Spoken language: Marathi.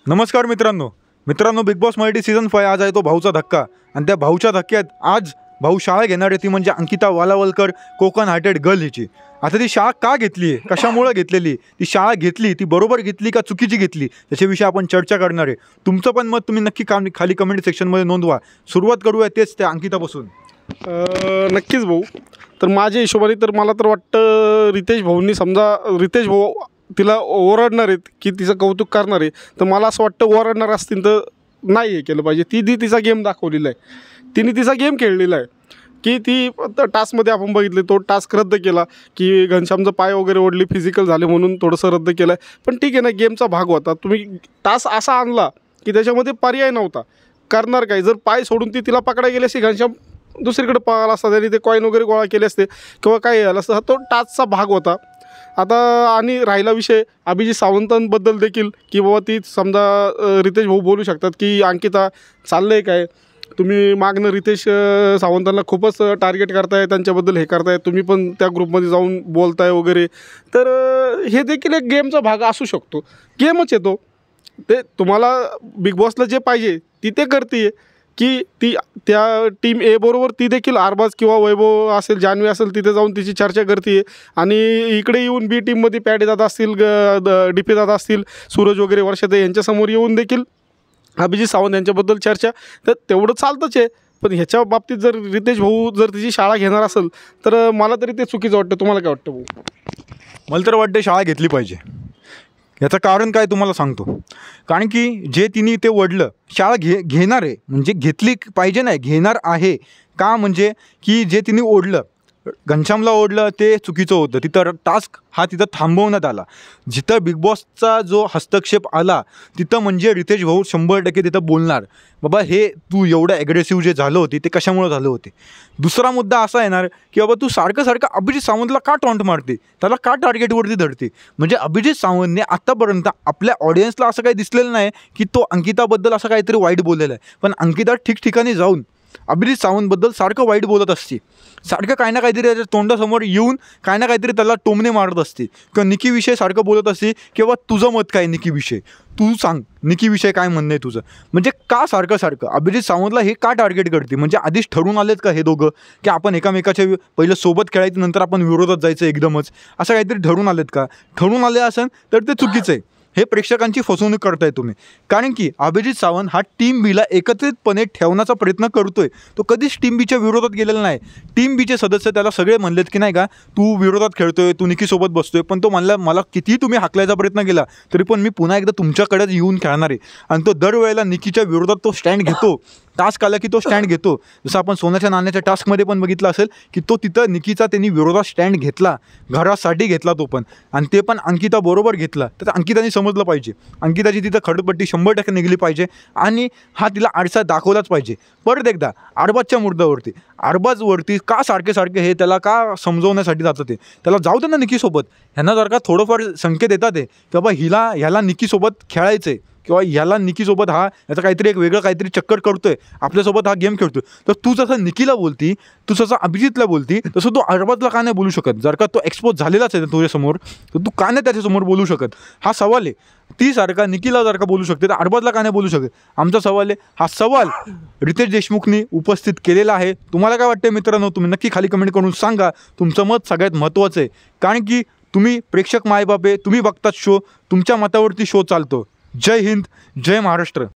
नमस्कार मित्रांनो बिग बॉस मराठी सीझन 5 आज आहे तो भाऊचा धक्का आणि त्या भाऊच्या धक्क्यात आज भाऊ शाळा घेणार आहे ती म्हणजे अंकिता वालावलकर कोकण हार्टेड गर्ल हिची। आता ती शाळा का घेतली आहे, कशामुळे घेतलेली, ती शाळा घेतली ती बरोबर घेतली का चुकीची घेतली त्याच्याविषयी आपण चर्चा करणार आहे। तुमचं पण मत तुम्ही नक्की खाली कमेंट सेक्शनमध्ये नोंदवा। सुरुवात करूया तेच त्या अंकितापासून। नक्कीच भाऊ, तर माझ्या हिशोबाने तर मला तर वाटतं रितेश भाऊंनी समजा रितेश भाऊ तिला ओरडणार आहेत की तिचं कौतुक करणार आहे, तर मला असं वाटतं ओरडणार असतील तर नाही हे केलं पाहिजे। ती तिचा गेम दाखवलेला आहे, तिने तिचा गेम खेळलेला आहे की ती टास्कमध्ये आपण बघितले तो टास्क रद्द केला की घनश्यामचं पाय वगैरे ओढली, फिजिकल झाले म्हणून थोडंसं रद्द केलं आहे। पण ठीक आहे ना, गेमचा भाग होता। तुम्ही टास्क असा आणला की त्याच्यामध्ये पर्याय नव्हता, करणार काय? जर पाय सोडून ती तिला पकडायला गेली असती, घनश्याम दुसरीकडे पळाला असता, त्यांनी ते कॉईन वगैरे गोळा केले असते किंवा काय झालं असतं, तो टास्कचा भाग होता। आता आणि राहिला विषय अभिजित सावंतांबद्दल देखील की बाबा ती समजा रितेश भाऊ बोलू शकतात की अंकिता चाललं आहे काय, तुम्ही मागणं रितेश सावंतांना खूपच टार्गेट करताय, त्यांच्याबद्दल हे करताय, तुम्ही पण त्या ग्रुपमध्ये जाऊन बोलताय वगैरे। तर हे देखील एक गेमचा भाग असू शकतो, गेमच येतो ते। तुम्हाला बिग बॉसला जे पाहिजे ती ते करते की ती त्या टीम ए बरोबर ती देखील आरबाज किंवा वैभव असेल, जान्हवी असेल, तिथे जाऊन तिची चर्चा करते आणि इकडे येऊन बी टीममध्ये पॅडी दादा असतील, डीपी दादा असतील, सूरज वगैरे वर्षाते यांच्यासमोर येऊन देखील अभिजित सावंत यांच्याबद्दल चर्चा, तर तेवढं चालतंच आहे। पण ह्याच्या बाबतीत जर रितेश भाऊ जर तिची शाळा घेणार असेल तर मला तरी ते चुकीचं वाटतं। तुम्हाला काय वाटतं भाऊ? मला तर वाटतं शाळा घेतली पाहिजे। याचं कारण काय तुम्हाला सांगतो, कारण की जे तिने ते वडलं शाळा घेणार आहे म्हणजे घेतली पाहिजे, नाही घेणार आहे का, म्हणजे की जे तिने ओढलं घनश्यामला ओढलं ते चुकीचं होतं। तिथं टास्क हा तिथं थांबवण्यात आला, जिथं बिग बॉसचा जो हस्तक्षेप आला तिथं म्हणजे रितेश भाऊ 100% तिथं बोलणार बाबा हे तू एवढं ॲग्रेसिव्ह जे झालं होती ते कशामुळे झालं होते। दुसरा मुद्दा असा येणार की बाबा तू सारखं अभिजित सावंतला का टॉन्ट मारते, त्याला का टार्गेटवरती धरते। म्हणजे अभिजित सावंतने आत्तापर्यंत आपल्या ऑडियन्सला असं काही दिसलेलं नाही की तो अंकिताबद्दल असं काहीतरी वाईट बोललेलं आहे, पण अंकिता ठिकठिकाणी जाऊन अभिजित सावंतबद्दल सारखं वाईट बोलत असते, सारखं काही ना काहीतरी त्याच्या तोंडासमोर येऊन काही ना काहीतरी त्याला टोमणे मारत असते किंवा निकीविषयी सारखं बोलत असते किंवा तुझं मत काय निकीविषयी, तू सांग निकीविषयी काय म्हणणं आहे तुझं। म्हणजे का सारखं अभिजित सावंतला हे का टार्गेट करते, म्हणजे आधीच ठरवून आलेत का हे दोघं की आपण एकामेकाच्या पहिलं सोबत खेळायचं नंतर आपण विरोधात जायचं एकदमच, असं काहीतरी ठरवून आलेत का? ठरवून आले असेल तर ते चुकीचं आहे, हे प्रेक्षकांची फसवणूक करताय तुम्ही। कारण की अभिजित सावंत हा टीम बीला एकत्रितपणे ठेवण्याचा प्रयत्न करतोय, तो कधीच टीम बीच्या विरोधात गेलेला नाही। टीम बीचे सदस्य त्याला सगळे म्हणलेत की नाही का तू विरोधात खेळतोय, तू निकीसोबत बसतोय, पण तो म्हणला मला कितीही तुम्ही हाकलायचा प्रयत्न केला तरी पण मी पुन्हा एकदा तुमच्याकडेच येऊन खेळणार आहे। आणि तो दरवेळेला निकीच्या विरोधात तो स्टँड घेतो, टास्क आला की तो स्टँड घेतो। जसं आपण सोन्याच्या नाण्याच्या टास्कमध्ये पण बघितलं असेल की तो तिथं निकीचा त्यांनी विरोधात स्टँड घेतला, घरासाठी घेतला तो पण, आणि ते पण अंकिता बरोबर घेतला। तर अंकिताने समजलं पाहिजे, अंकिताची तिथं खडपट्टी 100% निघली पाहिजे आणि हा तिला आरसा दाखवलाच पाहिजे। परत एकदा आरबाजच्या मुद्द्यावरती, आरबाजवरती का सारखे हे त्याला का समजवण्यासाठी जातं, ते त्याला जाऊ दे ना निकीसोबत। ह्यांना जर का थोडंफार संकेत येतात आहे की बाबा ह्याला निकीसोबत खेळायचं आहे किंवा ह्याला निकीसोबत याचा काहीतरी एक वेगळं काहीतरी चक्कर करतोय, आपल्यासोबत हा गेम खेळतोय, तर तू जसं निकीला बोलती, तू जसं अभिजितला बोलती, तसं तू अरबाजला का नाही बोलू शकत? जर का तो एक्सपोज झालेलाच आहे तुझ्यासमोर तर तू का नाही त्याच्यासमोर बोलू शकत? हा सवाल आहे। ती सारखा निकीला जर का बोलू शकते तर अरबाजला का नाही बोलू शकत? आमचा सवाल आहे, हा सवाल रितेश देशमुखनी उपस्थित केलेला आहे। तुम्हाला काय वाटतं मित्रांनो? तुम्ही नक्की खाली कमेंट करून सांगा, तुमचं मत सगळ्यात महत्त्वाचं आहे, कारण की तुम्ही प्रेक्षक मायबाप आहे, तुम्ही बघतात शो, तुमच्या मतावरती शो चालतो। जय हिंद, जय महाराष्ट्र।